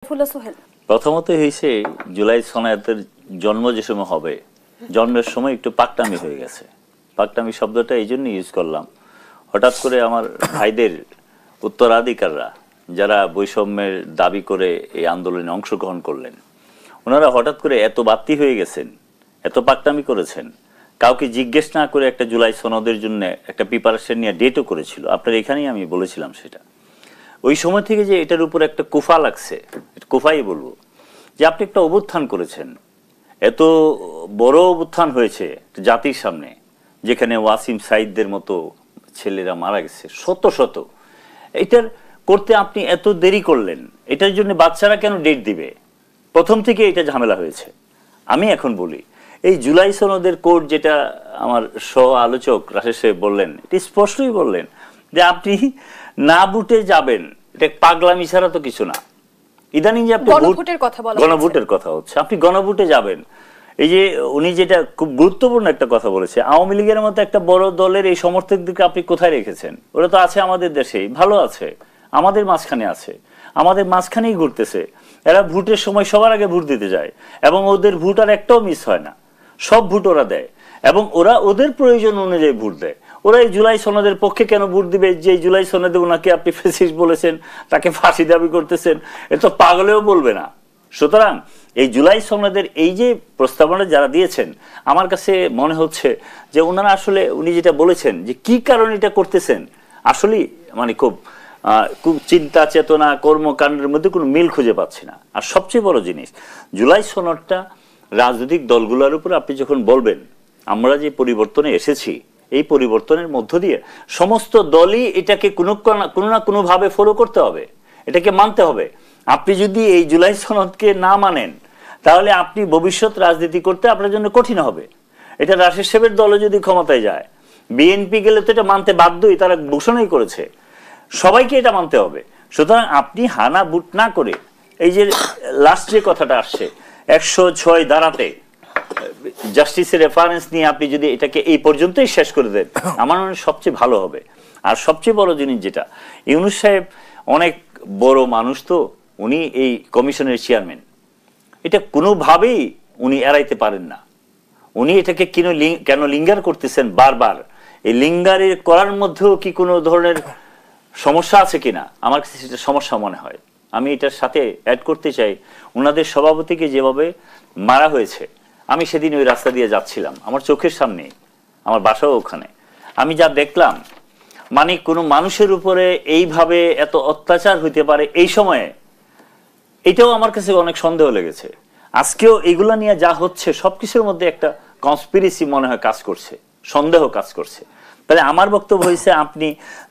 প্রথমত হয়েছে জুলাই সনাতের জন্ম যে সময় হবে, জন্মের সময় একটু পাকটামি হয়ে গেছে। পাকটামি শব্দটা এই জন্য ইউজ করলাম, হঠাৎ করে আমার ভাইদের উত্তরাধিকাররা যারা বৈষম্যের দাবি করে এই আন্দোলনে অংশগ্রহণ করলেন, ওনারা হঠাৎ করে এত বাড়তি হয়ে গেছেন, এত পাকটামি করেছেন, কাউকে জিজ্ঞেস না করে একটা জুলাই সনদের জন্য একটা প্রিপারেশন নিয়ে ডেটও করেছিল। আপনার এখানেই আমি বলেছিলাম সেটা। ওই সময় থেকে যে এটার উপর একটা কুফা লাগছে, কুফাই বলবো, যে আপনি একটা অভ্যুত্থান করেছেন, এত বড় অভ্যুত্থান হয়েছে জাতির সামনে, যেখানে ওয়াসিম সাইদদের মতো ছেলেরা মারা গেছে শত শত, এটার করতে আপনি এত দেরি করলেন। এটার জন্য বাচ্চারা কেন ডেট দিবে? প্রথম থেকে এটা ঝামেলা হয়েছে। আমি এখন বলি, এই জুলাই সনদের কোড যেটা আমার সহ আলোচক রাশেদ সাহেব বললেন, এটি স্পষ্টই বললেন যে আপনি না বুটে যাবেন, এটা পাগলামি ছাড়া তো কিছু না। ইদানিং যে আপনি গণভোটের কথা হচ্ছে, আপনি গণভোটে যাবেন। এই যে উনি যেটা খুব গুরুত্বপূর্ণ একটা কথা বলেছে, আওয়ামী লীগের মতো একটা বড় দলের এই সমর্থকদেরকে আপনি কোথায় রেখেছেন? ওরা তো আছে আমাদের দেশেই, ভালো আছে, আমাদের মাঝখানে আছে, আমাদের মাঝখানেই ঘুরতেছে। এরা ভোটের সময় সবার আগে ভোট দিতে যায় এবং ওদের ভোট আর একটাও মিস হয় না, সব ভোট ওরা দেয় এবং ওরা ওদের প্রয়োজন অনুযায়ী ভোট দেয়। ওরা এই জুলাই সনদের পক্ষে কেন ভোট দিবে? যে জুলাই সনদে ওনাকে আপনি ফ্যাসিস্ট বলেছেন, তাকে ফাঁসি দাবি করতেছেন, এটা তো পাগলেও বলবে না। সুতরাং এই জুলাই সনদের এই যে প্রস্তাবনা যারা দিয়েছেন, আমার কাছে মনে হচ্ছে যে ওনারা আসলে উনি যেটা বলেছেন যে কি কারণে এটা করতেছেন, আসলে মানে খুব চিন্তা চেতনা কর্মকাণ্ডের মধ্যে কোনো মিল খুঁজে পাচ্ছি না। আর সবচেয়ে বড় জিনিস, জুলাই সনদটা রাজনৈতিক দলগুলোর উপর আপনি যখন বলবেন আমরা যে পরিবর্তনে এসেছি, এই পরিবর্তনের মধ্য দিয়ে সমস্ত দলই এটাকে কোনো না কোনোভাবে ফলো করতে হবে, এটাকে মানতে হবে। আপনি যদি এই জুলাই সনদকে না মানেন, তাহলে আপনি ভবিষ্যৎ রাজনীতি করতে আপনার জন্য কঠিন হবে। এটা রাশেদ সাহেবের দলে যদি ক্ষমতায় যায়, বিএনপি গেলে তো এটা মানতে বাধ্যই, তারা ঘোষণাই করেছে, সবাইকে এটা মানতে হবে। সুতরাং আপনি হানা বুট না করে, এই যে লাস্ট যে কথাটা আসছে 106 ধারাতে জাস্টিসের রেফারেন্স নিয়ে আপনি যদি এটাকে এই পর্যন্তই শেষ করে দেন, আমার মনে হয় সবচেয়ে ভালো হবে। আর সবচেয়ে বড় জিনিস যেটা, ইউনূস সাহেব অনেক বড় মানুষ, তো উনি এই কমিশনের চেয়ারম্যান, এটা কোনোভাবেই উনি এড়াইতে পারেন না। উনি এটাকে কেন লিঙ্গার করতেছেন বারবার, এই লিঙ্গারের করার মধ্যেও কি কোনো ধরনের সমস্যা আছে কিনা, আমার কাছে সেটা সমস্যা মনে হয়। আমি এটার সাথে অ্যাড করতে চাই, ওনাদের সভাপতিকে যেভাবে মারা হয়েছে, আমি সেদিন ওই রাস্তা দিয়ে যাচ্ছিলাম, আমার চোখের সামনে, আমার বাসাও ওখানে, আমি যা দেখলাম, মানে কোনো মানুষের উপরে এইভাবে এত অত্যাচার হইতে পারে এই সময়ে, এটাও আমার কাছে অনেক সন্দেহ লেগেছে। আজকেও এগুলা নিয়ে যা হচ্ছে সবকিছুর মধ্যে একটা কনস্পিরেসি মনে হয় কাজ করছে, সন্দেহ কাজ করছে। তাহলে আমার বক্তব্য হয়েছে, আপনি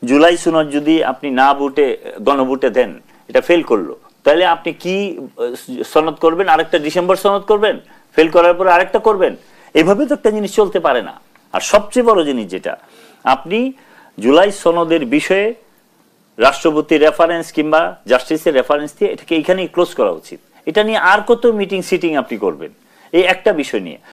জুলাই সনদ যদি আপনি না ভোটে গণভোটে দেন, এটা ফেল করলো, তাহলে আপনি কি সনদ করবেন? আরেকটা ডিসেম্বর সনদ করবেন, ফেল করার পরে আরেকটা করবেন? এভাবে তো একটা জিনিস চলতে পারে না। আর সবচেয়ে বড় জিনিস যেটা, আপনি জুলাই সনদের বিষয়ে রাষ্ট্রপতির রেফারেন্স কিংবা জাস্টিসের রেফারেন্স দিয়ে এটাকে এইখানেই ক্লোজ করা উচিত। এটা নিয়ে আর কত মিটিং সিটিং আপনি করবেন এই একটা বিষয় নিয়ে?